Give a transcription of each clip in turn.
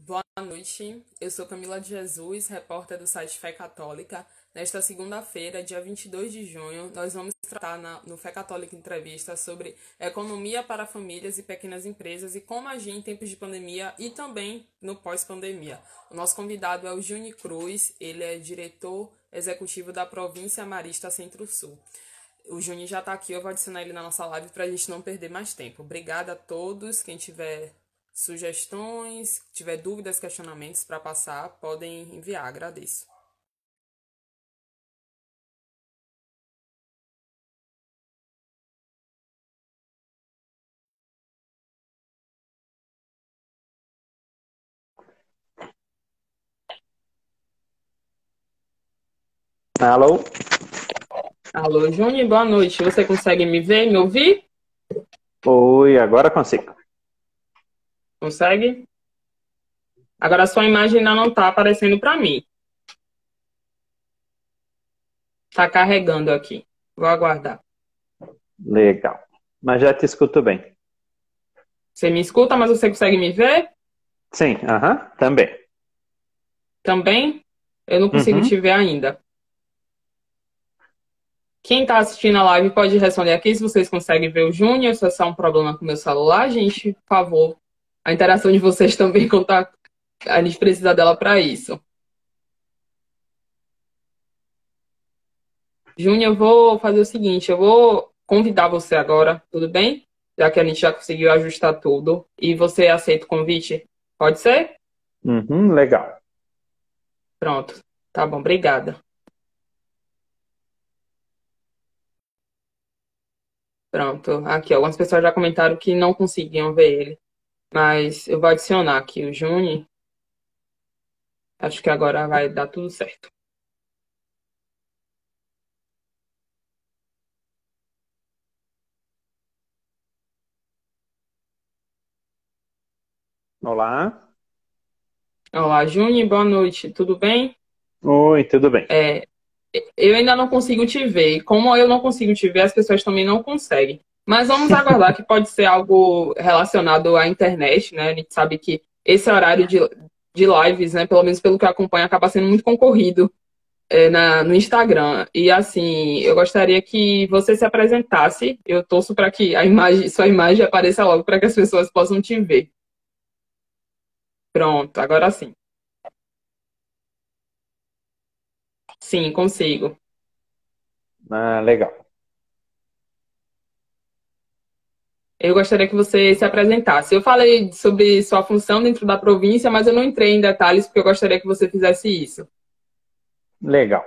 Boa noite, eu sou Camila de Jesus, repórter do site Fé Católica. Nesta segunda-feira, dia 22 de junho, nós vamos tratar no Fé Católica Entrevista sobre economia para famílias e pequenas empresas e como agir em tempos de pandemia e também no pós-pandemia. O nosso convidado é o Juni Cruz, ele é diretor executivo da Província Marista Centro-Sul. O Juni já está aqui, eu vou adicionar ele na nossa live para a gente não perder mais tempo. Obrigada a todos, quem tiver sugestões, tiver dúvidas, questionamentos para passar, podem enviar, agradeço. Alô? Alô, Juni, boa noite. Você consegue me ver e me ouvir? Oi, agora consigo. Consegue? Agora a sua imagem ainda não está aparecendo para mim. Está carregando aqui. Vou aguardar. Legal. Mas já te escuto bem. Você me escuta, mas você consegue me ver? Sim, também. Também? Eu não consigo te ver ainda. Quem está assistindo a live pode responder aqui se vocês conseguem ver o Júnior, se é só um problema com o meu celular, gente, por favor. A interação de vocês também conta. A gente precisa dela para isso. Júnior, eu vou fazer o seguinte, eu vou convidar você agora, tudo bem? Já que a gente já conseguiu ajustar tudo. E você aceita o convite? Pode ser? Legal. Pronto. Tá bom, obrigada. Pronto. Aqui, algumas pessoas já comentaram que não conseguiam ver ele. Mas eu vou adicionar aqui o Júnior. Acho que agora vai dar tudo certo. Olá. Olá, Júnior, boa noite. Tudo bem? Oi, tudo bem. Eu ainda não consigo te ver. E como eu não consigo te ver, as pessoas também não conseguem. Mas vamos aguardar que pode ser algo relacionado à internet, né? A gente sabe que esse horário de lives, né? Pelo menos pelo que eu acompanho, acaba sendo muito concorrido no Instagram. E assim, eu gostaria que você se apresentasse. Eu torço para que sua imagem apareça logo para que as pessoas possam te ver. Pronto, agora sim. Sim, consigo. Legal. Eu gostaria que você se apresentasse. Eu falei sobre sua função dentro da província, mas eu não entrei em detalhes porque eu gostaria que você fizesse isso. Legal.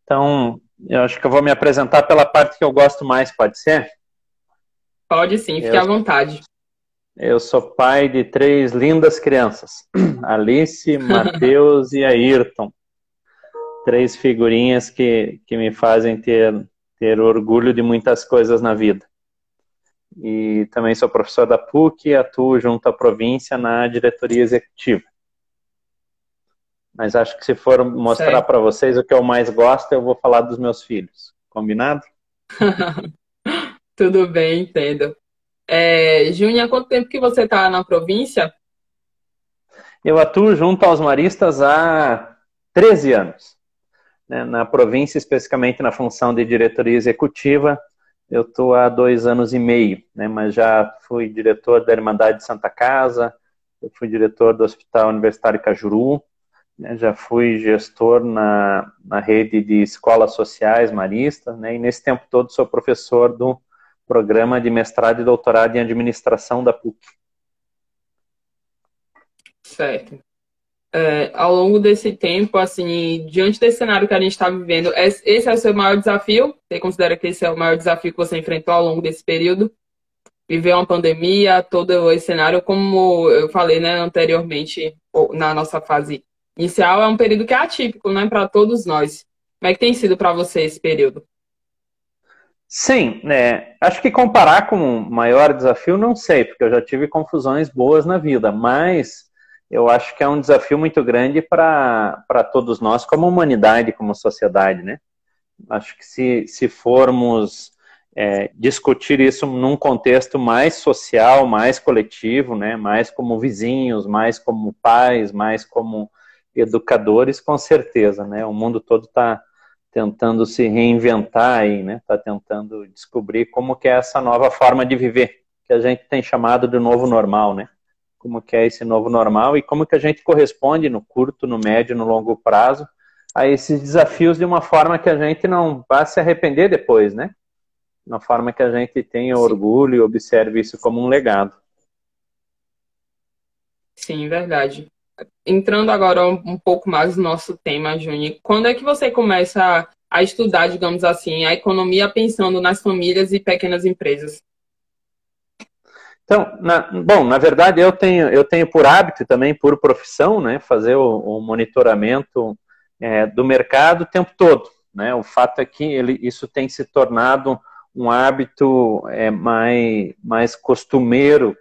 Então, eu acho que eu vou me apresentar pela parte que eu gosto mais, pode ser? Pode sim, fique à vontade. Eu sou pai de 3 lindas crianças. Alice, Matheus e Ayrton. 3 figurinhas que me fazem ter orgulho de muitas coisas na vida. E também sou professor da PUC e atuo junto à província na diretoria executiva. Mas acho que se for mostrar para vocês o que eu mais gosto, eu vou falar dos meus filhos. Combinado? Tudo bem, entendo. Júnior, há quanto tempo que você está na província? Eu atuo junto aos maristas há 13 anos. Na província, especificamente na função de diretoria executiva, eu estou há 2 anos e meio, mas já fui diretor da Irmandade de Santa Casa, eu fui diretor do Hospital Universitário Cajuru, já fui gestor na rede de escolas sociais maristas, e nesse tempo todo sou professor do programa de mestrado e doutorado em administração da PUC. Certo. Ao longo desse tempo, assim, diante desse cenário que a gente está vivendo, esse é o seu maior desafio? Você considera que esse é o maior desafio que você enfrentou ao longo desse período? Viver uma pandemia, todo esse cenário, como eu falei, né, anteriormente, na nossa fase inicial, é um período que é atípico, né, para todos nós. Como é que tem sido para você esse período? Sim, acho que comparar com o maior desafio, não sei, porque eu já tive confusões boas na vida, mas eu acho que é um desafio muito grande para todos nós, como humanidade, como sociedade, né? Acho que se formos discutir isso num contexto mais social, mais coletivo, né, mais como vizinhos, mais como pais, mais como educadores, com certeza, né, o mundo todo está tentando se reinventar aí, né, está tentando descobrir como que é essa nova forma de viver, que a gente tem chamado de novo normal, né, como que é esse novo normal e como que a gente corresponde no curto, no médio, no longo prazo a esses desafios de uma forma que a gente não vá se arrepender depois, né, na forma que a gente tenha Sim, orgulho e observe isso como um legado. sim, verdade. Entrando agora um pouco mais no nosso tema, Juni, quando é que você começa a estudar, digamos assim, a economia pensando nas famílias e pequenas empresas? Então, bom, na verdade eu tenho por hábito e também por profissão, né, fazer o monitoramento do mercado o tempo todo, né, o fato é que isso tem se tornado um hábito mais costumeiro,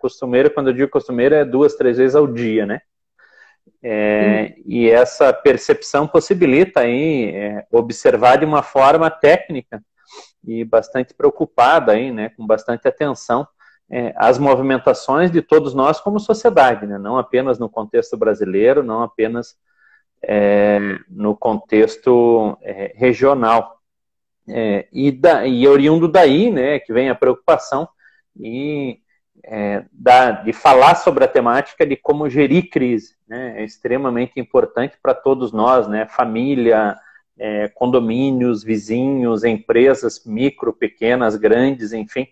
quando eu digo costumeiro é 2, 3 vezes ao dia, né, e essa percepção possibilita aí observar de uma forma técnica e bastante preocupada aí, né, com bastante atenção as movimentações de todos nós como sociedade, né, não apenas no contexto brasileiro, não apenas no contexto regional. E oriundo daí, né, que vem a preocupação de falar sobre a temática de como gerir crise, né, é extremamente importante para todos nós, né, família, condomínios, vizinhos, empresas micro, pequenas, grandes, enfim,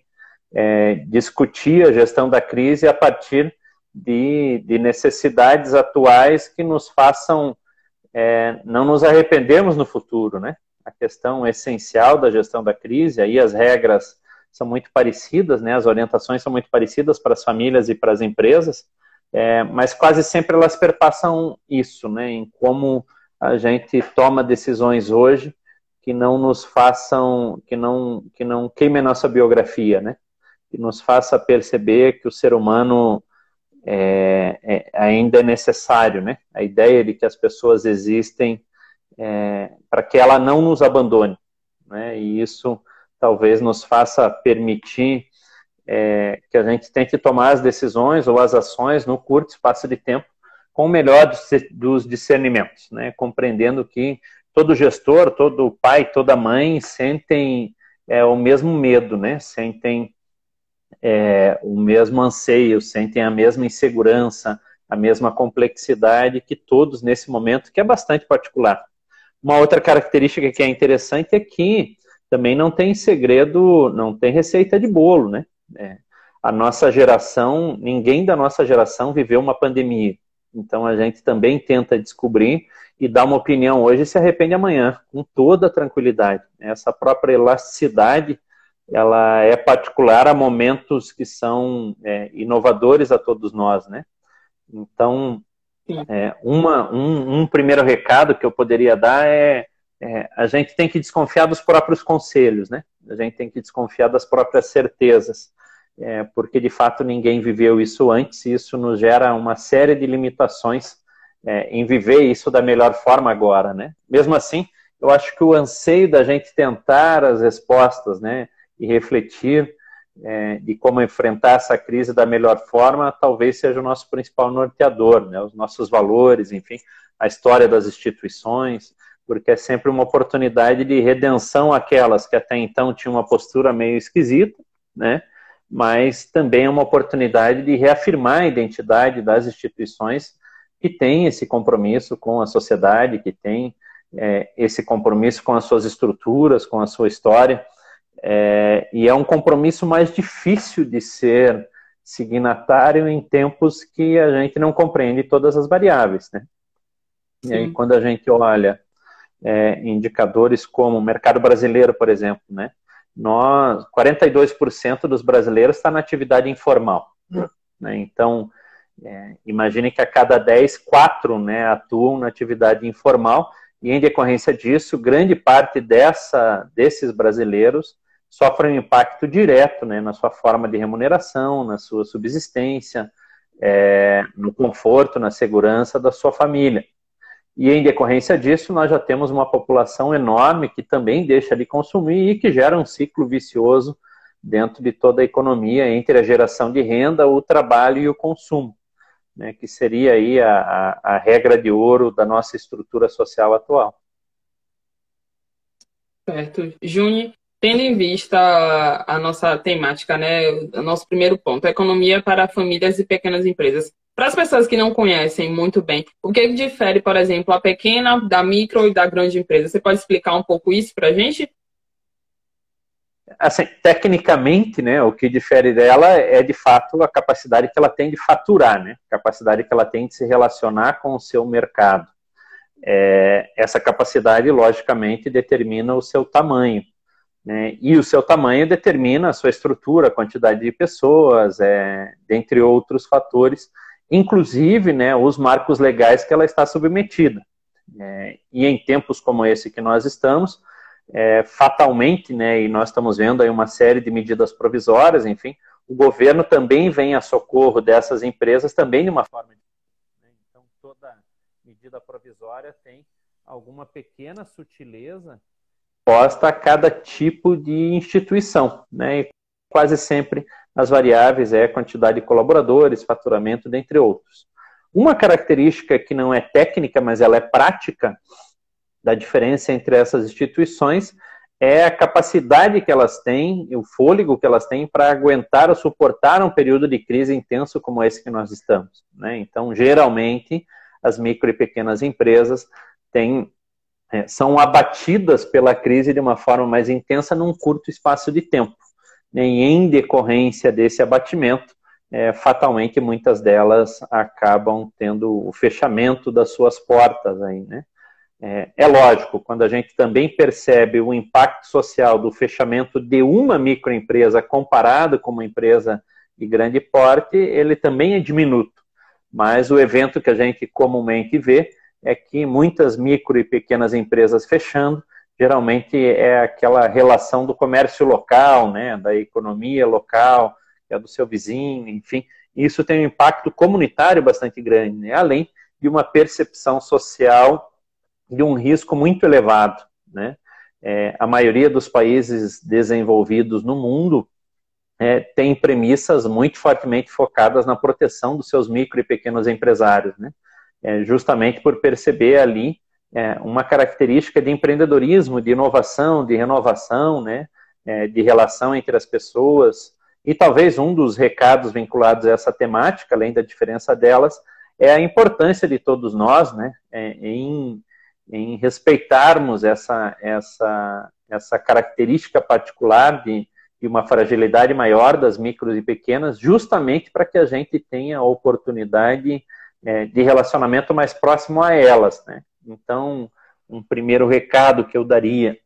discutir a gestão da crise a partir de necessidades atuais que nos façam não nos arrependermos no futuro, né? A questão essencial da gestão da crise, aí as regras são muito parecidas, né? As orientações são muito parecidas para as famílias e para as empresas, mas quase sempre elas perpassam isso, né? Em como a gente toma decisões hoje que não nos façam, que não queimem a nossa biografia, né? Que nos faça perceber que o ser humano ainda é necessário, né? A ideia de que as pessoas existem para que ela não nos abandone, né? E isso talvez nos faça permitir que a gente tente tomar as decisões ou as ações no curto espaço de tempo com o melhor dos discernimentos, né? Compreendendo que todo gestor, todo pai, toda mãe sentem o mesmo medo, né? Sentem o mesmo anseio, sentem a mesma insegurança, a mesma complexidade que todos nesse momento, que é bastante particular. Uma outra característica que é interessante é que também não tem segredo, não tem receita de bolo, né? A nossa geração, ninguém da nossa geração viveu uma pandemia. Então a gente também tenta descobrir e dar uma opinião hoje e se arrepende amanhã, com toda a tranquilidade. Essa própria elasticidade, ela é particular a momentos que são inovadores a todos nós, né? Então, um primeiro recado que eu poderia dar a gente tem que desconfiar dos próprios conselhos, né? A gente tem que desconfiar das próprias certezas, porque de fato ninguém viveu isso antes e isso nos gera uma série de limitações em viver isso da melhor forma agora, né? Mesmo assim, eu acho que o anseio da gente tentar as respostas, né, e refletir de como enfrentar essa crise da melhor forma, talvez seja o nosso principal norteador, né? Os nossos valores, enfim, a história das instituições, porque é sempre uma oportunidade de redenção àquelas que até então tinham uma postura meio esquisita, né? Mas também é uma oportunidade de reafirmar a identidade das instituições que têm esse compromisso com a sociedade, que têm esse compromisso com as suas estruturas, com a sua história, e é um compromisso mais difícil de ser signatário em tempos que a gente não compreende todas as variáveis, né? E aí quando a gente olha indicadores como o mercado brasileiro, por exemplo, né? 42% dos brasileiros está na atividade informal, né? Então, imagine que a cada 10, 4, né, atuam na atividade informal, e em decorrência disso, grande parte desses brasileiros sofrem um impacto direto, né, na sua forma de remuneração, na sua subsistência, no conforto, na segurança da sua família. E em decorrência disso, nós já temos uma população enorme que também deixa de consumir e que gera um ciclo vicioso dentro de toda a economia entre a geração de renda, o trabalho e o consumo, né, que seria aí a regra de ouro da nossa estrutura social atual. Certo. Júnior, tendo em vista a nossa temática, né, o nosso primeiro ponto, economia para famílias e pequenas empresas. Para as pessoas que não conhecem muito bem, o que difere, por exemplo, a pequena da micro e da grande empresa? Você pode explicar um pouco isso para a gente? Assim, tecnicamente, né, o que difere dela é, de fato, a capacidade que ela tem de faturar, né, a capacidade que ela tem de se relacionar com o seu mercado. Essa capacidade, logicamente, determina o seu tamanho, né, e o seu tamanho determina a sua estrutura, a quantidade de pessoas, dentre outros fatores, inclusive, né, os marcos legais que ela está submetida. E em tempos como esse que nós estamos, fatalmente, né, e nós estamos vendo aí uma série de medidas provisórias, enfim, o governo também vem a socorro dessas empresas também de uma forma diferente, né? Então, toda medida provisória tem alguma pequena sutileza posta a cada tipo de instituição, né? E quase sempre as variáveis é a quantidade de colaboradores, faturamento, dentre outros. Uma característica que não é técnica, mas ela é prática, da diferença entre essas instituições é a capacidade que elas têm, o fôlego que elas têm para aguentar ou suportar um período de crise intenso como esse que nós estamos, né? Então, geralmente, as micro e pequenas empresas são abatidas pela crise de uma forma mais intensa num curto espaço de tempo, né? E em decorrência desse abatimento, fatalmente, muitas delas acabam tendo o fechamento das suas portas aí, né? É lógico, quando a gente também percebe o impacto social do fechamento de uma microempresa comparado com uma empresa de grande porte, ele também é diminuto. Mas o evento que a gente comumente vê é que muitas micro e pequenas empresas fechando, geralmente é aquela relação do comércio local, né, da economia local, que é do seu vizinho, enfim. Isso tem um impacto comunitário bastante grande, né, além de uma percepção social de um risco muito elevado, né? A maioria dos países desenvolvidos no mundo tem premissas muito fortemente focadas na proteção dos seus micro e pequenos empresários, né? Justamente por perceber ali uma característica de empreendedorismo, de inovação, de renovação, né? De relação entre as pessoas. E talvez um dos recados vinculados a essa temática, além da diferença delas, é a importância de todos nós, né? Em respeitarmos essa característica particular de uma fragilidade maior das micros e pequenas, justamente para que a gente tenha a oportunidade de relacionamento mais próximo a elas, né? Então, um primeiro recado que eu daria,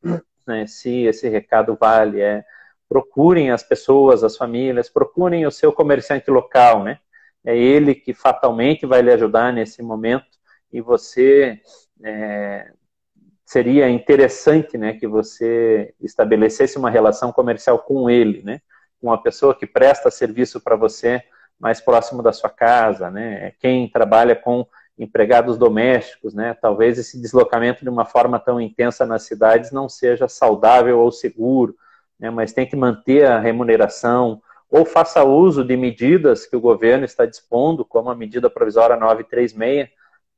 né, se esse recado vale, procurem as pessoas, as famílias, procurem o seu comerciante local, né? É ele que fatalmente vai lhe ajudar nesse momento, e você... seria interessante, né, que você estabelecesse uma relação comercial com ele, né, com uma pessoa que presta serviço para você mais próximo da sua casa, né, quem trabalha com empregados domésticos, né, talvez esse deslocamento de uma forma tão intensa nas cidades não seja saudável ou seguro, né, mas tem que manter a remuneração, ou faça uso de medidas que o governo está dispondo, como a medida provisória 936,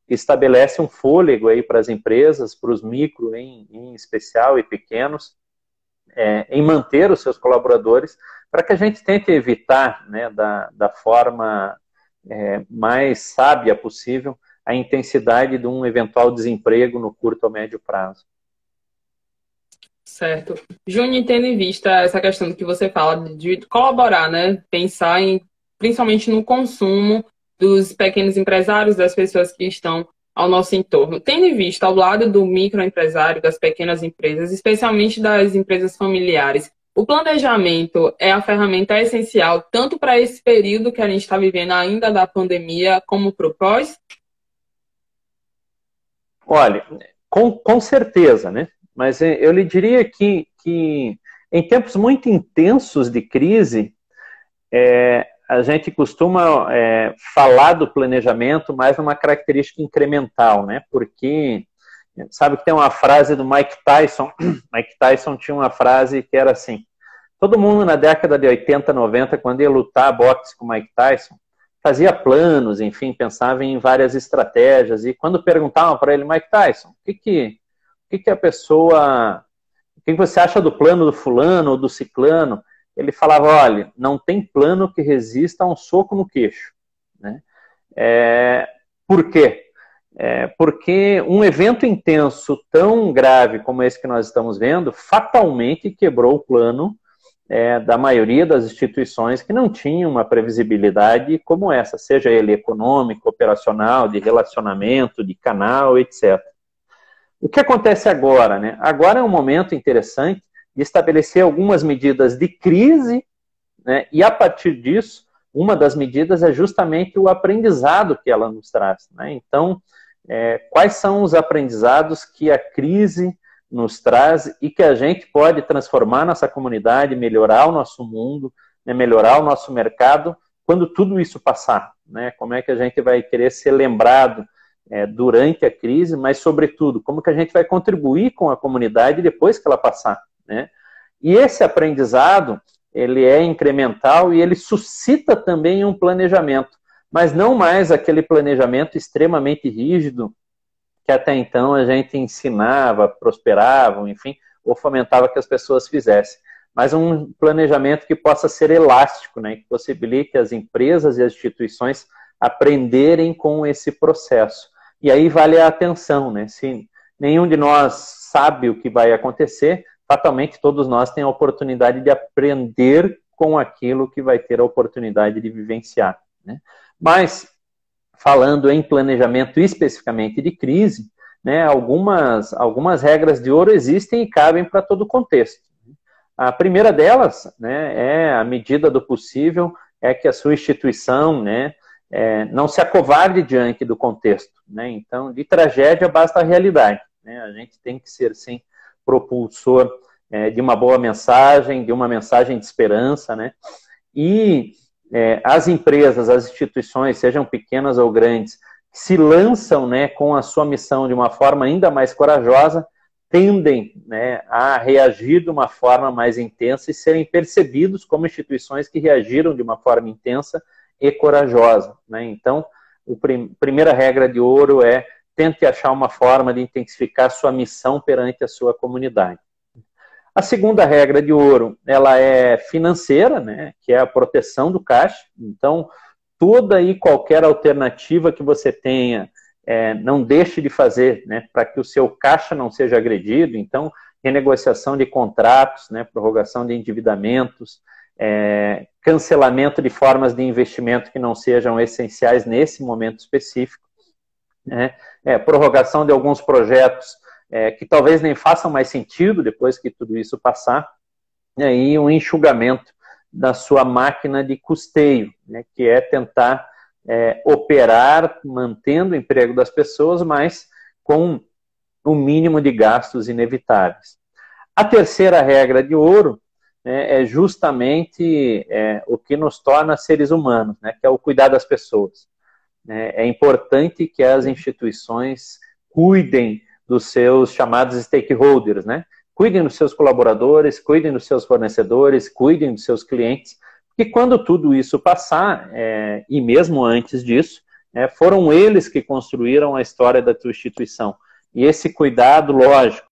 que estabelece um fôlego aí para as empresas, para os micro em especial e pequenos, em manter os seus colaboradores, para que a gente tente evitar, né, da forma mais sábia possível a intensidade de um eventual desemprego no curto ou médio prazo. Certo. Júnior, tendo em vista essa questão que você fala de colaborar, né, pensar principalmente no consumo dos pequenos empresários, das pessoas que estão ao nosso entorno. Tendo em vista ao lado do microempresário, das pequenas empresas, especialmente das empresas familiares, o planejamento é a ferramenta essencial tanto para esse período que a gente está vivendo ainda da pandemia, como para o pós? Olha, com certeza, né? Mas eu lhe diria que em tempos muito intensos de crise, a gente costuma falar do planejamento mais numa característica incremental, né? Porque sabe que tem uma frase do Mike Tyson. Mike Tyson tinha uma frase que era assim: Todo mundo na década de 80, 90, quando ia lutar boxe com Mike Tyson, fazia planos, enfim, pensava em várias estratégias. E quando perguntavam para ele, Mike Tyson, o que a pessoa... O que você acha do plano do fulano ou do ciclano? Ele falava, olha, não tem plano que resista a um soco no queixo. Né? Por quê? Porque um evento intenso tão grave como esse que nós estamos vendo, fatalmente quebrou o plano da maioria das instituições que não tinham uma previsibilidade como essa, seja ele econômico, operacional, de relacionamento, de canal, etc. O que acontece agora? Né? Agora é um momento interessante de estabelecer algumas medidas de crise, né? E a partir disso, uma das medidas é justamente o aprendizado que ela nos traz. Né? Então, quais são os aprendizados que a crise nos traz e que a gente pode transformar nossa comunidade, melhorar o nosso mundo, né? Melhorar o nosso mercado, quando tudo isso passar? Né? Como é que a gente vai querer ser lembrado durante a crise, mas, sobretudo, como que a gente vai contribuir com a comunidade depois que ela passar, né? E esse aprendizado, ele é incremental e ele suscita também um planejamento, mas não mais aquele planejamento extremamente rígido que até então a gente ensinava, prosperava, enfim, ou fomentava que as pessoas fizessem, mas um planejamento que possa ser elástico, né? Que possibilite as empresas e as instituições aprenderem com esse processo. E aí vale a atenção, né? Se nenhum de nós sabe o que vai acontecer, fatalmente todos nós temos a oportunidade de aprender com aquilo que vai ter a oportunidade de vivenciar, né? Mas, falando em planejamento especificamente de crise, né, algumas regras de ouro existem e cabem para todo o contexto. A primeira delas, né, é a medida do possível, é que a sua instituição, né, não se acovarde diante do contexto. Né? Então, de tragédia basta a realidade. Né? A gente tem que ser, sim, propulsor de uma boa mensagem, de uma mensagem de esperança. Né? E as empresas, as instituições, sejam pequenas ou grandes, que se lançam, né, com a sua missão de uma forma ainda mais corajosa, tendem, né, a reagir de uma forma mais intensa e serem percebidos como instituições que reagiram de uma forma intensa e corajosa. Né? Então, a primeira regra de ouro é tente achar uma forma de intensificar sua missão perante a sua comunidade. A segunda regra de ouro, ela é financeira, né? Que é a proteção do caixa. Então, toda e qualquer alternativa que você tenha, não deixe de fazer, né? Para que o seu caixa não seja agredido. Então, renegociação de contratos, né? Prorrogação de endividamentos, cancelamento de formas de investimento que não sejam essenciais nesse momento específico, né? Prorrogação de alguns projetos que talvez nem façam mais sentido depois que tudo isso passar, e um enxugamento da sua máquina de custeio, né? Que é tentar operar mantendo o emprego das pessoas, mas com o mínimo de gastos inevitáveis. A terceira regra de ouro é justamente o que nos torna seres humanos, né, que é o cuidar das pessoas. É importante que as instituições cuidem dos seus chamados stakeholders, né? Cuidem dos seus colaboradores, cuidem dos seus fornecedores, cuidem dos seus clientes, porque quando tudo isso passar, e mesmo antes disso, foram eles que construíram a história da tua instituição. E esse cuidado, lógico,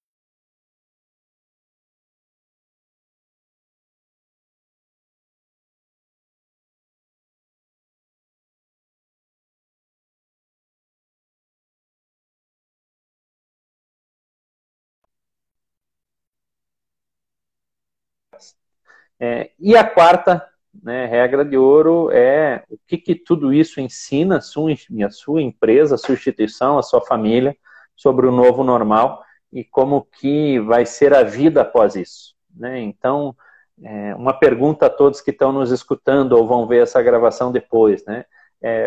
e a quarta, né, regra de ouro é o que tudo isso ensina a sua empresa, a sua instituição, a sua família sobre o novo normal e como que vai ser a vida após isso. Né? Então, uma pergunta a todos que estão nos escutando ou vão ver essa gravação depois, né?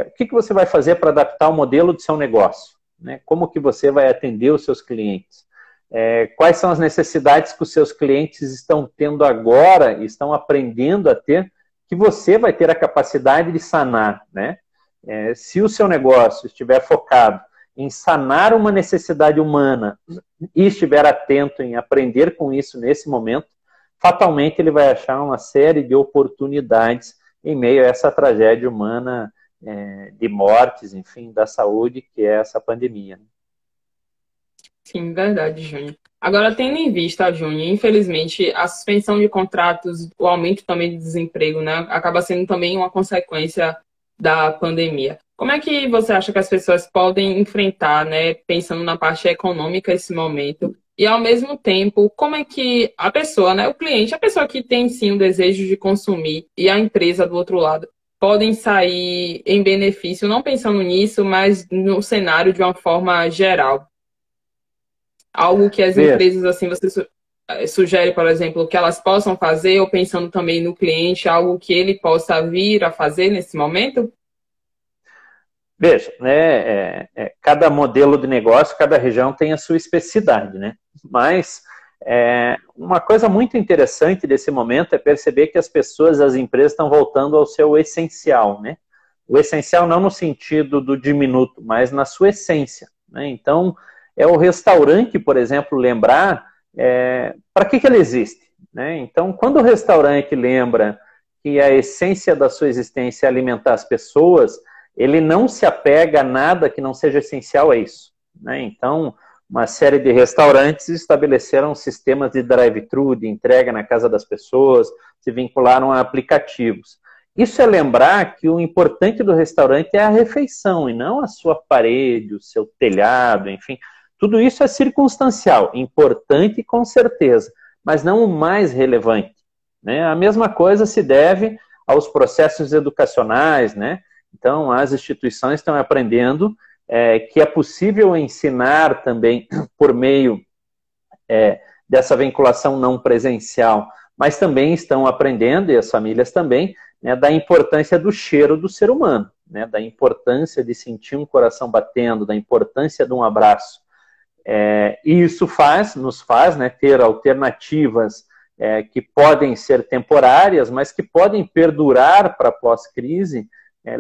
O que você vai fazer para adaptar o modelo do seu negócio? Né? Como que você vai atender os seus clientes? Quais são as necessidades que os seus clientes estão tendo agora e estão aprendendo a ter, que você vai ter a capacidade de sanar, né? Se o seu negócio estiver focado em sanar uma necessidade humana e estiver atento em aprender com isso nesse momento, fatalmente ele vai achar uma série de oportunidades em meio a essa tragédia humana de mortes, enfim, da saúde, que é essa pandemia. Sim, verdade, Júnior. Agora, tendo em vista, Júnior, infelizmente, a suspensão de contratos, o aumento também de desemprego, né, acaba sendo também uma consequência da pandemia. Como é que você acha que as pessoas podem enfrentar, né, pensando na parte econômica, esse momento? E, ao mesmo tempo, como é que a pessoa, né, o cliente, a pessoa que tem, sim, o desejo de consumir e a empresa do outro lado, podem sair em benefício, não pensando nisso, mas no cenário de uma forma geral? Algo que as Veja, empresas, assim, você sugere, por exemplo, que elas possam fazer, ou pensando também no cliente, algo que ele possa vir a fazer nesse momento? veja, né, cada modelo de negócio, cada região tem a sua especificidade, né? Mas uma coisa muito interessante desse momento é perceber que as pessoas, as empresas estão voltando ao seu essencial, né? O essencial não no sentido do diminuto, mas na sua essência, né? Então, é o restaurante, por exemplo, lembrar para que ele existe, né? Então, quando o restaurante lembra que a essência da sua existência é alimentar as pessoas, ele não se apega a nada que não seja essencial a isso, né? Então, uma série de restaurantes estabeleceram sistemas de drive-thru, de entrega na casa das pessoas, se vincularam a aplicativos. Isso é lembrar que o importante do restaurante é a refeição, e não a sua parede, o seu telhado, enfim. Tudo isso é circunstancial, importante com certeza, mas não o mais relevante, né? A mesma coisa se deve aos processos educacionais, né? Então, as instituições estão aprendendo que é possível ensinar também por meio dessa vinculação não presencial, mas também estão aprendendo, e as famílias também, né, da importância do cheiro do ser humano, né, da importância de sentir um coração batendo, da importância de um abraço. E isso nos faz, né, ter alternativas que podem ser temporárias, mas que podem perdurar para pós-crise,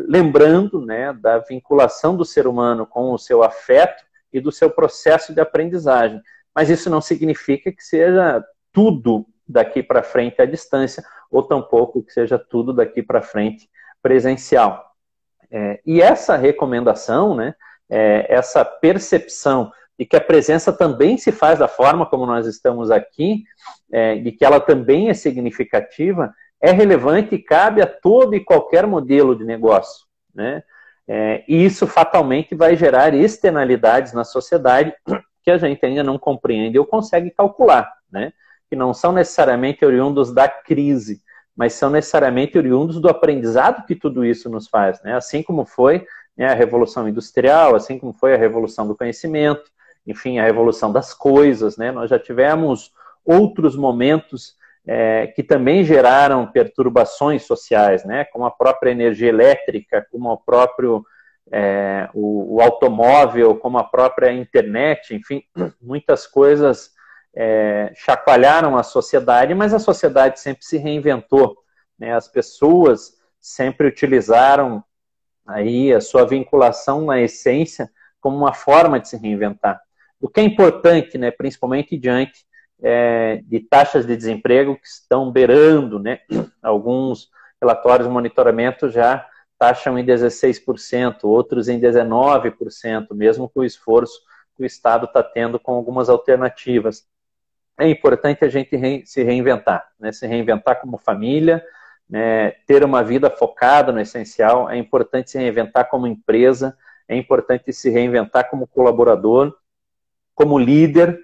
lembrando, né, da vinculação do ser humano com o seu afeto e do seu processo de aprendizagem. Mas isso não significa que seja tudo daqui para frente à distância, ou tampouco que seja tudo daqui para frente presencial. E essa recomendação, né, essa percepção de que a presença também se faz da forma como nós estamos aqui, de que ela também é significativa, é relevante e cabe a todo e qualquer modelo de negócio, né? E isso fatalmente vai gerar externalidades na sociedade que a gente ainda não compreende ou consegue calcular, né? Que não são necessariamente oriundos da crise, mas são necessariamente oriundos do aprendizado que tudo isso nos faz, né? Assim como foi, né, a Revolução Industrial, assim como foi a Revolução do Conhecimento, enfim, a Revolução das Coisas, né? Nós já tivemos outros momentos que também geraram perturbações sociais, né? Como a própria energia elétrica, como o próprio o automóvel, como a própria internet, enfim, muitas coisas chacoalharam a sociedade, mas a sociedade sempre se reinventou, né? As pessoas sempre utilizaram aí a sua vinculação na essência como uma forma de se reinventar. O que é importante, né, principalmente diante de taxas de desemprego que estão beirando, né, alguns relatórios de monitoramento já taxam em 16%, outros em 19%, mesmo com o esforço que o Estado está tendo com algumas alternativas. É importante a gente se reinventar, né, se reinventar como família, né, ter uma vida focada no essencial, é importante se reinventar como empresa, é importante se reinventar como colaborador, como líder,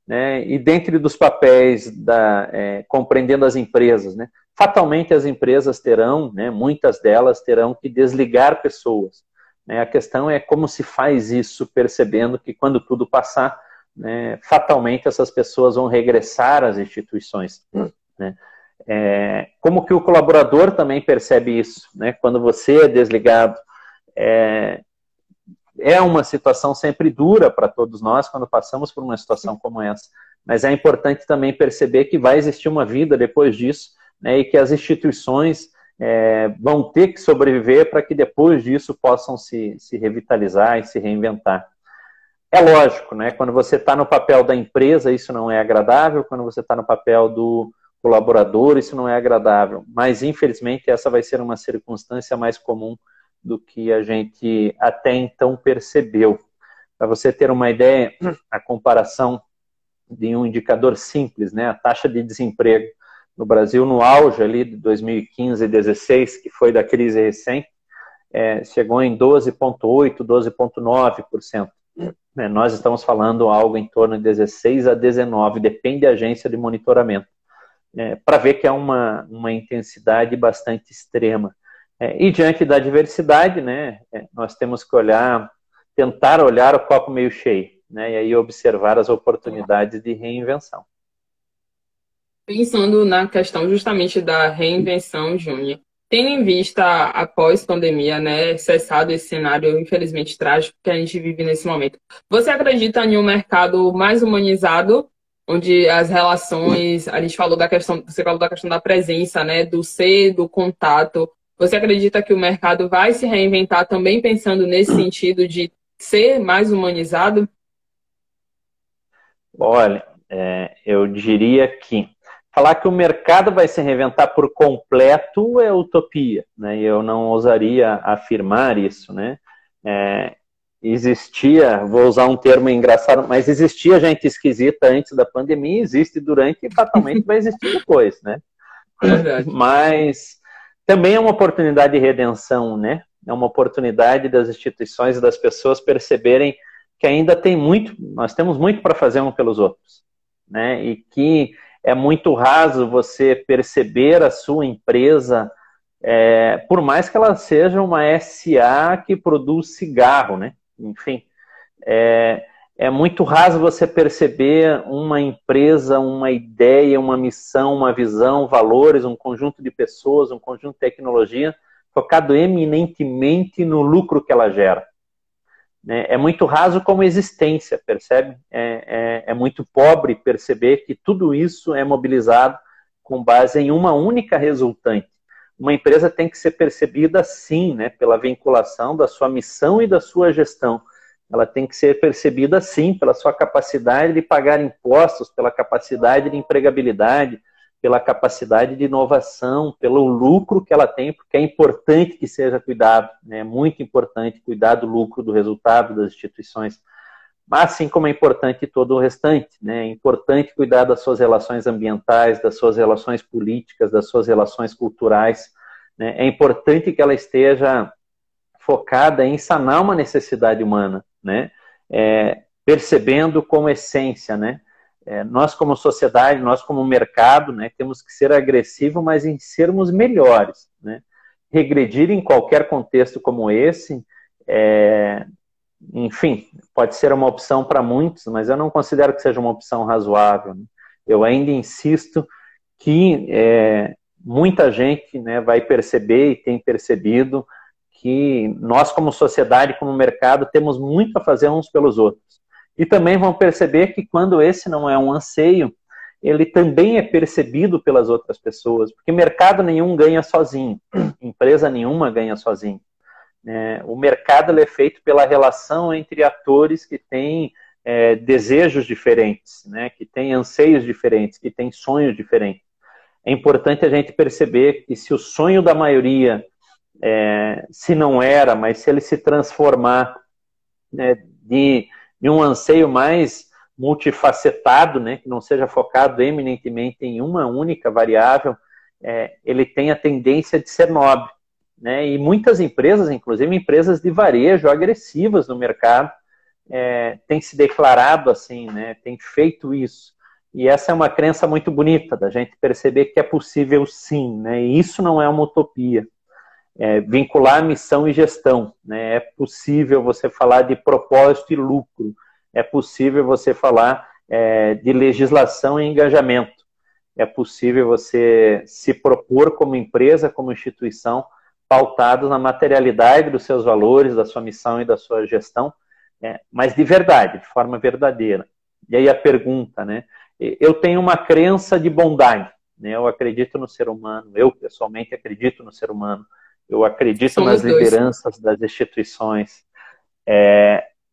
né, e dentro dos papéis compreendendo as empresas, né, fatalmente as empresas terão, né, muitas delas terão que desligar pessoas, né, a questão é como se faz isso, percebendo que quando tudo passar, né, fatalmente essas pessoas vão regressar às instituições, né. Como que o colaborador também percebe isso, né, quando você é desligado, uma situação sempre dura para todos nós quando passamos por uma situação como essa, mas é importante também perceber que vai existir uma vida depois disso, né, e que as instituições vão ter que sobreviver para que depois disso possam se revitalizar e se reinventar. É lógico, né, quando você está no papel da empresa, isso não é agradável, quando você está no papel do colaborador, isso não é agradável, mas infelizmente essa vai ser uma circunstância mais comum do que a gente até então percebeu. Para você ter uma ideia, a comparação de um indicador simples, né, a taxa de desemprego no Brasil no auge ali de 2015 e 2016, que foi da crise recente, chegou em 12,8%, 12,9%. Nós estamos falando algo em torno de 16 a 19, depende da agência de monitoramento, para ver que é uma intensidade bastante extrema. E diante da diversidade, né, nós temos que tentar olhar o copo meio cheio, né, e aí observar as oportunidades de reinvenção. Pensando na questão justamente da reinvenção, Júnior, tendo em vista após pandemia, né, cessado esse cenário infelizmente trágico que a gente vive nesse momento, você acredita em um mercado mais humanizado, onde as relações, a gente falou da questão, você falou da questão da presença, né, do ser, do contato. Você acredita que o mercado vai se reinventar também pensando nesse sentido de ser mais humanizado? Olha, eu diria que falar que o mercado vai se reinventar por completo é utopia, né? Eu não ousaria afirmar isso, né? Existia, vou usar um termo engraçado, mas existia gente esquisita antes da pandemia, existe durante e fatalmente vai existir depois, né? Verdade. Mas também é uma oportunidade de redenção, né? É uma oportunidade das instituições e das pessoas perceberem que ainda nós temos muito para fazer uns pelos outros, né? E que é muito raso você perceber a sua empresa, por mais que ela seja uma SA que produz cigarro, né? Enfim, é muito raso você perceber uma empresa, uma ideia, uma missão, uma visão, valores, um conjunto de pessoas, um conjunto de tecnologia focado eminentemente no lucro que ela gera. É muito raso como existência, percebe? É muito pobre perceber que tudo isso é mobilizado com base em uma única resultante. Uma empresa tem que ser percebida assim, né, pela vinculação da sua missão e da sua gestão. Ela tem que ser percebida assim, pela sua capacidade de pagar impostos, pela capacidade de empregabilidade, pela capacidade de inovação, pelo lucro que ela tem, porque é importante que seja cuidado, né? É muito importante cuidar do lucro, do resultado das instituições, mas assim como é importante todo o restante, né? É importante cuidar das suas relações ambientais, das suas relações políticas, das suas relações culturais, né? É importante que ela esteja focada em sanar uma necessidade humana, né? Percebendo como essência, né? Nós como sociedade, nós como mercado, né, temos que ser agressivos, mas em sermos melhores, né? Regredir em qualquer contexto como esse, enfim, pode ser uma opção para muitos, mas eu não considero que seja uma opção razoável, né? Eu ainda insisto que muita gente, né, vai perceber e tem percebido que nós como sociedade, como mercado, temos muito a fazer uns pelos outros. E também vão perceber que quando esse não é um anseio, ele também é percebido pelas outras pessoas, porque mercado nenhum ganha sozinho, empresa nenhuma ganha sozinho. O mercado é feito pela relação entre atores que têm desejos diferentes, né, que têm anseios diferentes, que têm sonhos diferentes. É importante a gente perceber que se o sonho da maioria, se não era, mas se ele se transformar, né, de um anseio mais multifacetado, né, que não seja focado eminentemente em uma única variável, ele tem a tendência de ser nobre, né, e muitas empresas, inclusive empresas de varejo agressivas no mercado, têm se declarado assim, né, têm feito isso, e essa é uma crença muito bonita, da gente perceber que é possível sim, né, e isso não é uma utopia. Vincular missão e gestão, né? É possível você falar de propósito e lucro, é possível você falar de legislação e engajamento, é possível você se propor como empresa, como instituição, pautado na materialidade dos seus valores, da sua missão e da sua gestão, mas de verdade, de forma verdadeira. E aí a pergunta, né? Eu tenho uma crença de bondade, né? Eu acredito no ser humano, eu pessoalmente acredito no ser humano, eu acredito nas lideranças das instituições,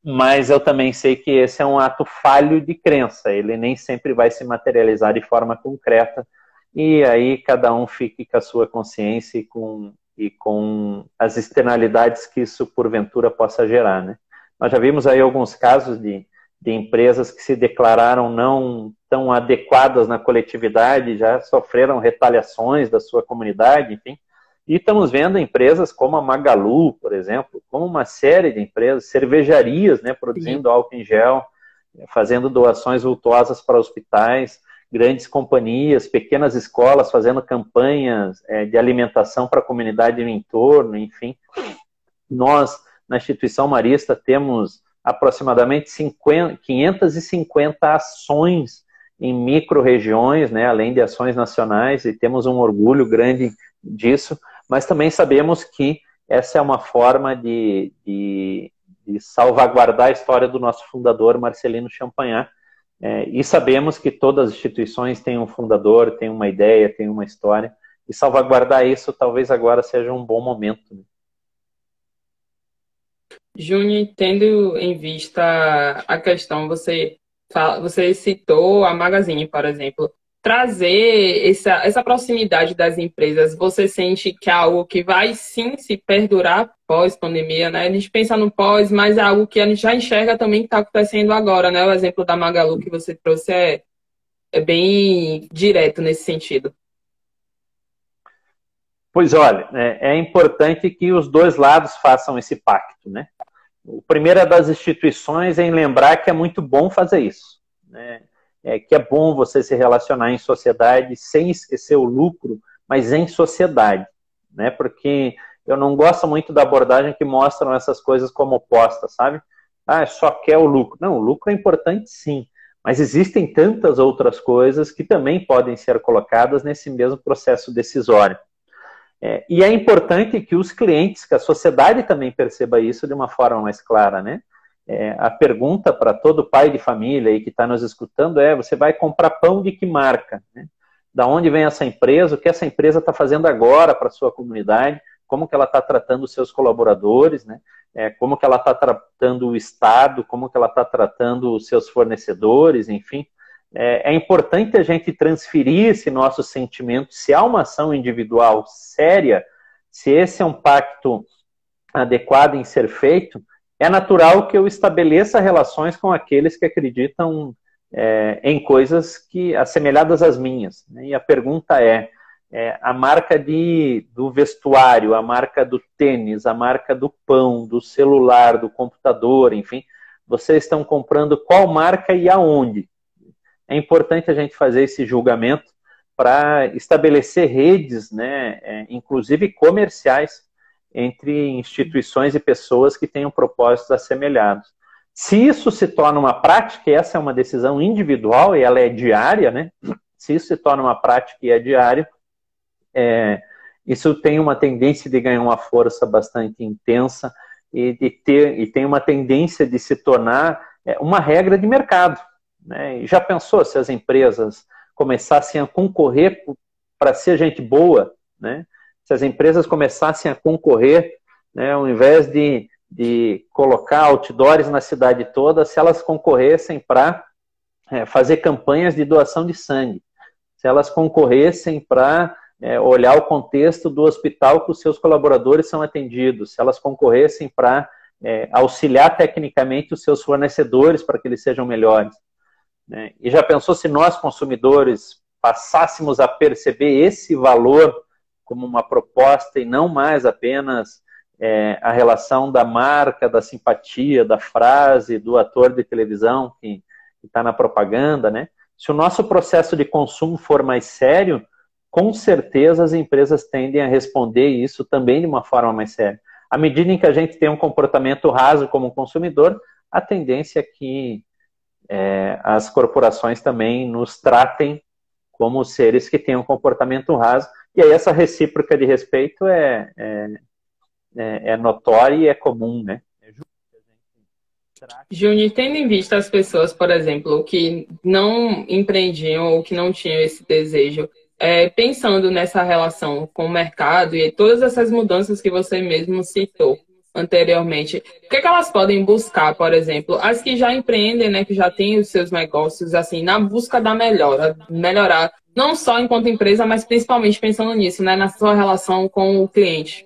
mas eu também sei que esse é um ato falho de crença, ele nem sempre vai se materializar de forma concreta, e aí cada um fique com a sua consciência e com as externalidades que isso porventura possa gerar, né? Nós já vimos aí alguns casos de empresas que se declararam não tão adequadas na coletividade, já sofreram retaliações da sua comunidade, enfim. E estamos vendo empresas como a Magalu, por exemplo, como uma série de empresas, cervejarias, né, produzindo álcool em gel, fazendo doações vultuosas para hospitais, grandes companhias, pequenas escolas fazendo campanhas de alimentação para a comunidade no entorno, enfim. Nós, na instituição Marista, temos aproximadamente 550 ações em micro-regiões, né, além de ações nacionais, e temos um orgulho grande disso, mas também sabemos que essa é uma forma de salvaguardar a história do nosso fundador, Marcelino Champagnat, e sabemos que todas as instituições têm um fundador, têm uma ideia, têm uma história, e salvaguardar isso talvez agora seja um bom momento, né? Júnior, tendo em vista a questão, você citou a Magazine, por exemplo, trazer essa proximidade das empresas, você sente que é algo que vai sim se perdurar pós-pandemia, né? A gente pensa no pós, mas é algo que a gente já enxerga também que está acontecendo agora, né? O exemplo da Magalu que você trouxe é bem direto nesse sentido. Pois olha, é importante que os dois lados façam esse pacto, né? O primeiro é das instituições em lembrar que é muito bom fazer isso, né? Que é bom você se relacionar em sociedade sem esquecer o lucro, mas em sociedade, né? Porque eu não gosto muito da abordagem que mostram essas coisas como opostas, sabe? Ah, só quer o lucro. Não, o lucro é importante sim, mas existem tantas outras coisas que também podem ser colocadas nesse mesmo processo decisório. E é importante que os clientes, que a sociedade também perceba isso de uma forma mais clara, né? A pergunta para todo pai de família aí que está nos escutando você vai comprar pão de que marca? Né? Da onde vem essa empresa? O que essa empresa está fazendo agora para a sua comunidade? Como que ela está tratando os seus colaboradores? Né? Como que ela está tratando o Estado? Como que ela está tratando os seus fornecedores? Enfim, é importante a gente transferir esse nosso sentimento. Se há uma ação individual séria, se esse é um pacto adequado em ser feito, é natural que eu estabeleça relações com aqueles que acreditam em coisas assemelhadas às minhas. Né? E a pergunta a marca do vestuário, a marca do tênis, a marca do pão, do celular, do computador, enfim, vocês estão comprando qual marca e aonde? É importante a gente fazer esse julgamento para estabelecer redes, né, inclusive comerciais, entre instituições e pessoas que tenham propósitos assemelhados. Se isso se torna uma prática, e essa é uma decisão individual e ela é diária, né? Se isso se torna uma prática e é diário, isso tem uma tendência de ganhar uma força bastante intensa e tem uma tendência de se tornar uma regra de mercado. Né? E já pensou se as empresas começassem a concorrer para ser gente boa, né? Se as empresas começassem a concorrer, né, ao invés de colocar outdoors na cidade toda, se elas concorressem para fazer campanhas de doação de sangue, se elas concorressem para olhar o contexto do hospital que os seus colaboradores são atendidos, se elas concorressem para auxiliar tecnicamente os seus fornecedores para que eles sejam melhores. Né? E já pensou se nós, consumidores, passássemos a perceber esse valor como uma proposta e não mais apenas a relação da marca, da simpatia, da frase, do ator de televisão que está na propaganda, né? Se o nosso processo de consumo for mais sério, com certeza as empresas tendem a responder isso também de uma forma mais séria. À medida em que a gente tem um comportamento raso como consumidor, a tendência é que as corporações também nos tratem como seres que têm um comportamento raso. E aí essa recíproca de respeito é notória e é comum, né? Júnior, tendo em vista as pessoas, por exemplo, que não empreendiam ou que não tinham esse desejo, pensando nessa relação com o mercado e todas essas mudanças que você mesmo citou, anteriormente. O que é que elas podem buscar, por exemplo? As que já empreendem, né, que já têm os seus negócios, assim, na busca da melhora, melhorar, não só enquanto empresa, mas principalmente pensando nisso, né, na sua relação com o cliente.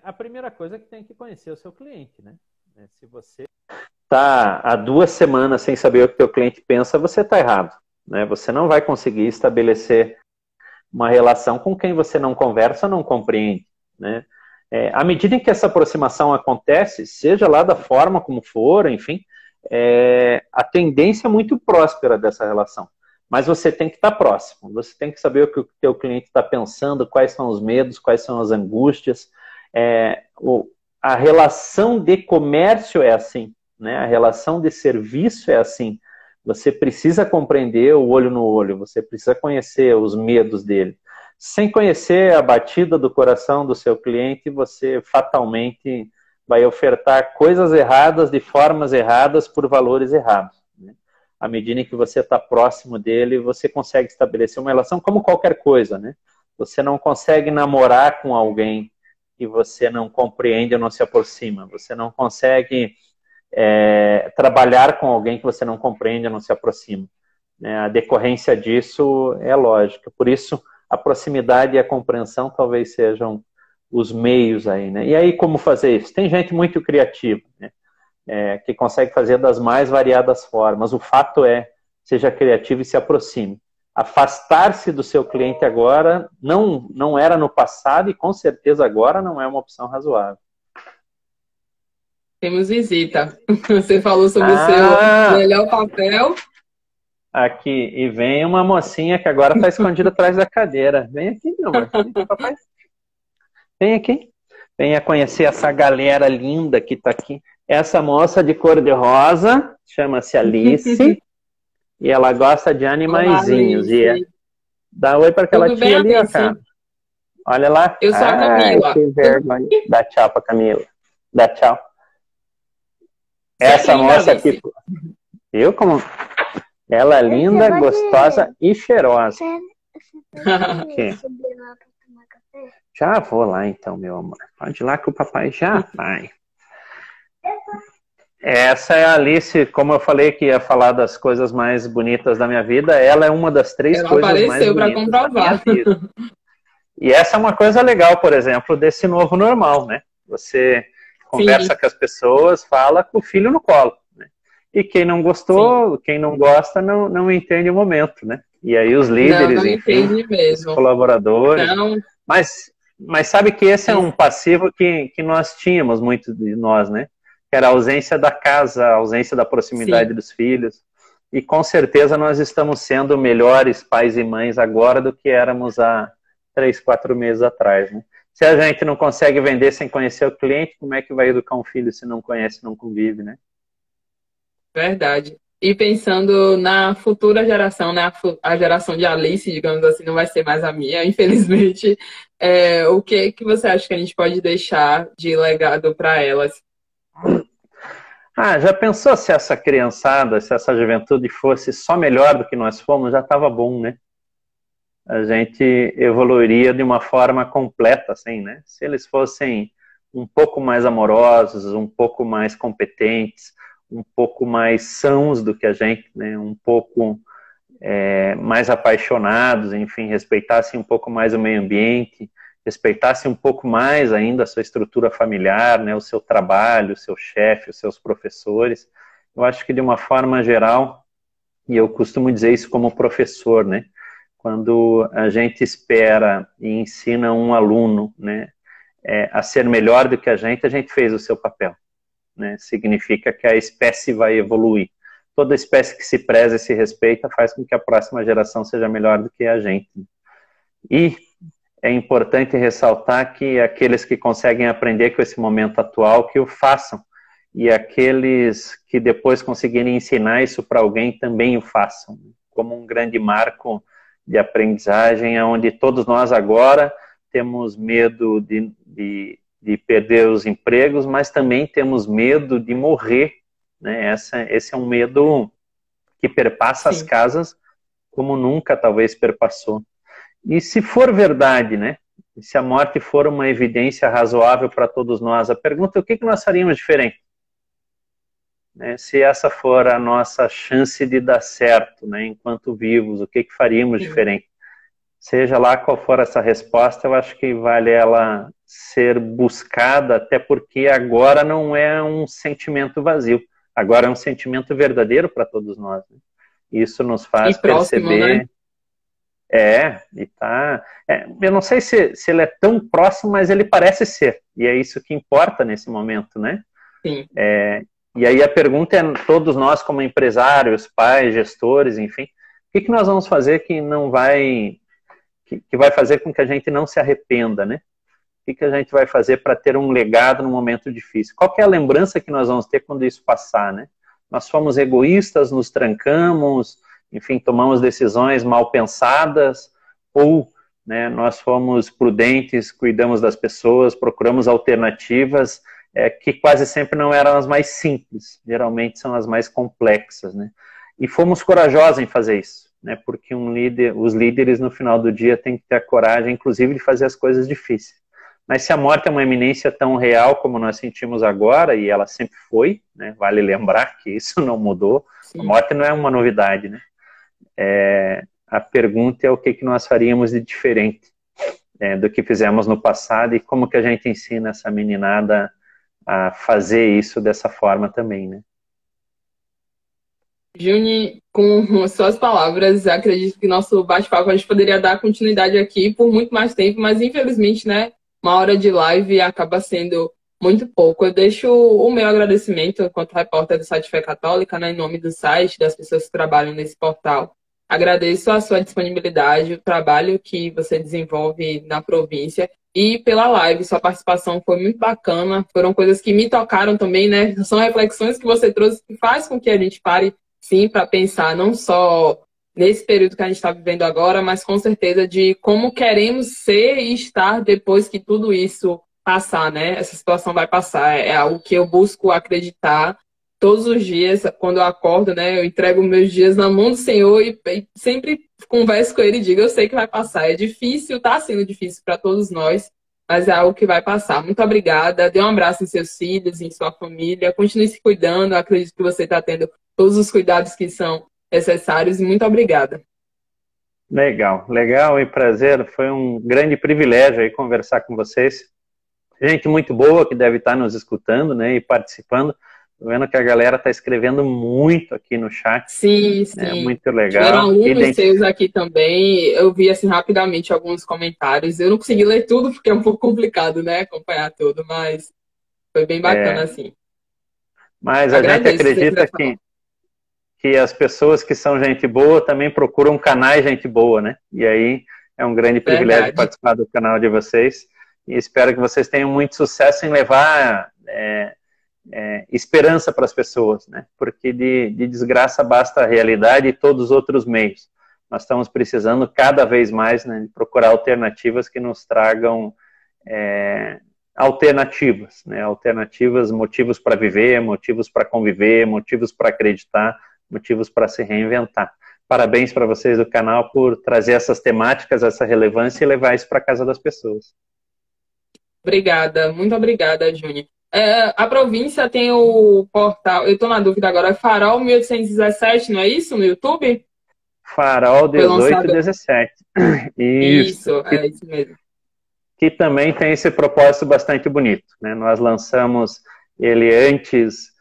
A primeira coisa é que tem que conhecer o seu cliente, né? Se você está há 2 semanas sem saber o que o teu cliente pensa, você está errado, né? Você não vai conseguir estabelecer uma relação com quem você não conversa, não compreende, né? À medida em que essa aproximação acontece, seja lá da forma como for, enfim, a tendência é muito próspera dessa relação. Mas você tem que estar próximo, você tem que saber o que o teu cliente está pensando, quais são os medos, quais são as angústias. A relação de comércio é assim, né? A relação de serviço é assim. Você precisa compreender o olho no olho, você precisa conhecer os medos dele. Sem conhecer a batida do coração do seu cliente, você fatalmente vai ofertar coisas erradas de formas erradas por valores errados, né? À medida em que você está próximo dele, você consegue estabelecer uma relação como qualquer coisa, né? Você não consegue namorar com alguém que você não compreende ou não se aproxima. Você não consegue trabalhar com alguém que você não compreende ou não se aproxima. A decorrência disso é lógica. Por isso, a proximidade e a compreensão talvez sejam os meios aí, né? E aí, como fazer isso? Tem gente muito criativa, né? Que consegue fazer das mais variadas formas. O fato é, seja criativo e se aproxime. Afastar-se do seu cliente agora não era no passado e com certeza agora não é uma opção razoável. Temos visita. Você falou sobre o seu melhor papel. Aqui, e vem uma mocinha que agora está escondida atrás da cadeira. Vem aqui, meu amor. Vem, papai. Vem aqui. Venha conhecer essa galera linda que está aqui. Essa moça de cor de rosa chama-se Alice. E ela gosta de animaizinhos. E dá oi para aquela tia ali, ó, cara. Olha lá. Eu sou a Camila. Que vergonha. Dá tchau para Camila. Dá tchau. Essa moça aqui. Eu como... Ela é linda, gostosa e cheirosa. Okay. Já vou lá então, meu amor. Pode ir lá que o papai já vai. Essa é a Alice, como eu falei que ia falar das coisas mais bonitas da minha vida, ela é uma das 3 coisas mais bonitas da minha vida. E essa é uma coisa legal, por exemplo, desse novo normal, né? Você conversa com as pessoas, fala com o filho no colo. Né? E quem não gostou, quem não gosta, não entende o momento, né? E aí os líderes, enfim, os colaboradores... Mas sabe que esse é um passivo que nós tínhamos, muitos de nós, né? Que era a ausência da casa, a ausência da proximidade dos filhos. E com certeza nós estamos sendo melhores pais e mães agora do que éramos há 3, 4 meses atrás, né? Se a gente não consegue vender sem conhecer o cliente, como é que vai educar um filho se não conhece, não convive, né? Verdade. E pensando na futura geração, né? A geração de Alice, digamos assim, não vai ser mais a minha, infelizmente. O que você acha que a gente pode deixar de legado para elas? Já pensou se essa criançada, se essa juventude fosse só melhor do que nós fomos, já estava bom, né? A gente evoluiria de uma forma completa, assim, né? Se eles fossem um pouco mais amorosos, um pouco mais competentes, um pouco mais sãos do que a gente, né? Um pouco mais apaixonados, enfim, respeitassem um pouco mais o meio ambiente, respeitassem um pouco mais ainda a sua estrutura familiar, né? O seu trabalho, o seu chefe, os seus professores. Eu acho que de uma forma geral, e eu costumo dizer isso como professor, né? Quando a gente espera e ensina um aluno, né, a ser melhor do que a gente fez o seu papel. Né? Significa que a espécie vai evoluir. Toda espécie que se preza e se respeita faz com que a próxima geração seja melhor do que a gente. E é importante ressaltar que aqueles que conseguem aprender com esse momento atual, que o façam. E aqueles que depois conseguirem ensinar isso para alguém, também o façam. Como um grande marco de aprendizagem, onde todos nós agora temos medo de perder os empregos, mas também temos medo de morrer, né? Esse é um medo que perpassa as casas como nunca talvez perpassou. E se for verdade, né, e se a morte for uma evidência razoável para todos nós, a pergunta é o que nós faríamos diferente? Né? Se essa for a nossa chance de dar certo, né, enquanto vivos, o que faríamos diferente? Seja lá qual for essa resposta, eu acho que vale ela ser buscada, até porque agora não é um sentimento vazio, agora é um sentimento verdadeiro para todos nós. Né? Isso nos faz próximo, perceber... né? Eu não sei se ele é tão próximo, mas ele parece ser, e é isso que importa nesse momento, né? Sim. E aí a pergunta é, todos nós como empresários, pais, gestores, enfim, o que nós vamos fazer que não vai... que vai fazer com que a gente não se arrependa, né? O que a gente vai fazer para ter um legado num momento difícil? Qual que é a lembrança que nós vamos ter quando isso passar, né? Nós fomos egoístas, nos trancamos, enfim, tomamos decisões mal pensadas, ou, né, nós fomos prudentes, cuidamos das pessoas, procuramos alternativas que quase sempre não eram as mais simples, geralmente são as mais complexas, né? E fomos corajosos em fazer isso, né? Porque os líderes no final do dia têm que ter a coragem, inclusive, de fazer as coisas difíceis. Mas se a morte é uma iminência tão real como nós sentimos agora, e ela sempre foi, né? Vale lembrar que isso não mudou, sim. A morte não é uma novidade, né? A pergunta é o que nós faríamos de diferente do que fizemos no passado e como que a gente ensina essa meninada a fazer isso dessa forma também, né? Juni, com suas palavras, acredito que nosso bate-papo a gente poderia dar continuidade aqui por muito mais tempo, mas infelizmente, né, uma hora de live acaba sendo muito pouco. Eu deixo o meu agradecimento enquanto repórter do site Fé Católica, né, em nome do site, das pessoas que trabalham nesse portal. Agradeço a sua disponibilidade, o trabalho que você desenvolve na província e pela live. Sua participação foi muito bacana, foram coisas que me tocaram também, né? São reflexões que você trouxe que faz com que a gente pare, sim, para pensar não só nesse período que a gente está vivendo agora, mas com certeza de como queremos ser e estar depois que tudo isso passar, né? Essa situação vai passar. É algo que eu busco acreditar todos os dias, quando eu acordo, né? Eu entrego meus dias na mão do Senhor e sempre converso com Ele e digo, eu sei que vai passar. É difícil, está sendo difícil para todos nós, mas é algo que vai passar. Muito obrigada. Dê um abraço em seus filhos, em sua família. Continue se cuidando. Eu acredito que você está tendo todos os cuidados que são necessários. Muito obrigada. Legal, legal e prazer. Foi um grande privilégio aí conversar com vocês. Gente muito boa que deve estar nos escutando, né, e participando. Tô vendo que a galera está escrevendo muito aqui no chat. Sim, sim. É muito legal. Tiveram alunos seus aqui também. Eu vi, assim, rapidamente alguns comentários. Eu não consegui ler tudo, porque é um pouco complicado, né, acompanhar tudo, mas foi bem bacana, assim. Mas a gente acredita que as pessoas que são gente boa também procuram canais gente boa, né? E aí é um grande privilégio participar do canal de vocês. E espero que vocês tenham muito sucesso em levar esperança para as pessoas, né? Porque de desgraça basta a realidade e todos os outros meios. Nós estamos precisando cada vez mais, né, de procurar alternativas que nos tragam alternativas, né? Alternativas, motivos para viver, motivos para conviver, motivos para acreditar, motivos para se reinventar. Parabéns para vocês do canal por trazer essas temáticas, essa relevância e levar isso para a casa das pessoas. Obrigada, muito obrigada, Júnior. A província tem o portal, eu estou na dúvida agora, é Farol 1817, não é isso, no YouTube? Farol 1817. Isso, é isso mesmo. Que também tem esse propósito bastante bonito, né? Nós lançamos ele antes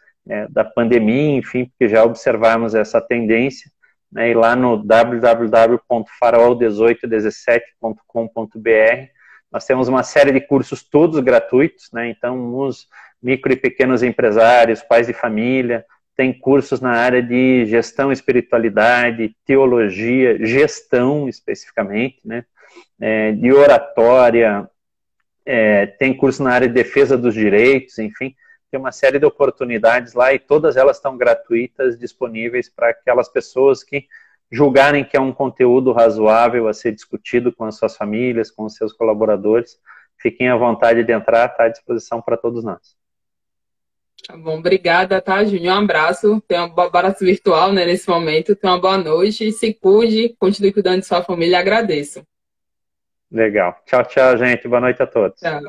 da pandemia, enfim, porque já observamos essa tendência, né? E lá no www.farol1817.com.br nós temos uma série de cursos todos gratuitos, né? Então, os micro e pequenos empresários, pais de família, tem cursos na área de gestão e espiritualidade, teologia, gestão especificamente, né? De oratória, tem curso na área de defesa dos direitos, enfim, tem uma série de oportunidades lá e todas elas estão gratuitas, disponíveis para aquelas pessoas que julgarem que é um conteúdo razoável a ser discutido com as suas famílias, com os seus colaboradores. Fiquem à vontade de entrar, está à disposição para todos nós. Tá bom, obrigada, tá, Júnior? Um abraço, tenha um abraço virtual, né, nesse momento, tenha uma boa noite, se cuide, continue cuidando de sua família, agradeço. Legal. Tchau, tchau, gente. Boa noite a todos. Tchau.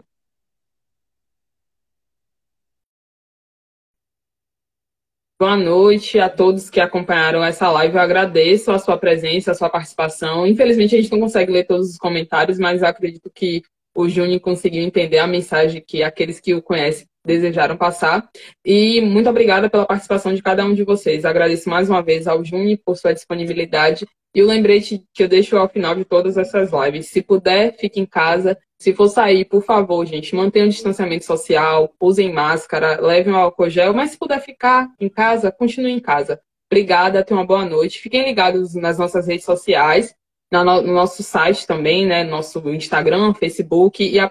Boa noite a todos que acompanharam essa live. Eu agradeço a sua presença, a sua participação. Infelizmente, a gente não consegue ler todos os comentários, mas acredito que o Júnior conseguiu entender a mensagem que aqueles que o conhecem desejaram passar. E muito obrigada pela participação de cada um de vocês. Agradeço mais uma vez ao Júnior por sua disponibilidade. E o lembrete que eu deixo ao final de todas essas lives. Se puder, fique em casa. Se for sair, por favor, gente, mantenham o distanciamento social, usem máscara, levem o álcool gel, mas se puder ficar em casa, continue em casa. Obrigada, tenham uma boa noite. Fiquem ligados nas nossas redes sociais, no nosso site também, né? Nosso Instagram, Facebook, e a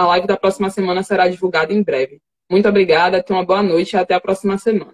live da próxima semana será divulgada em breve. Muito obrigada, tenham uma boa noite e até a próxima semana.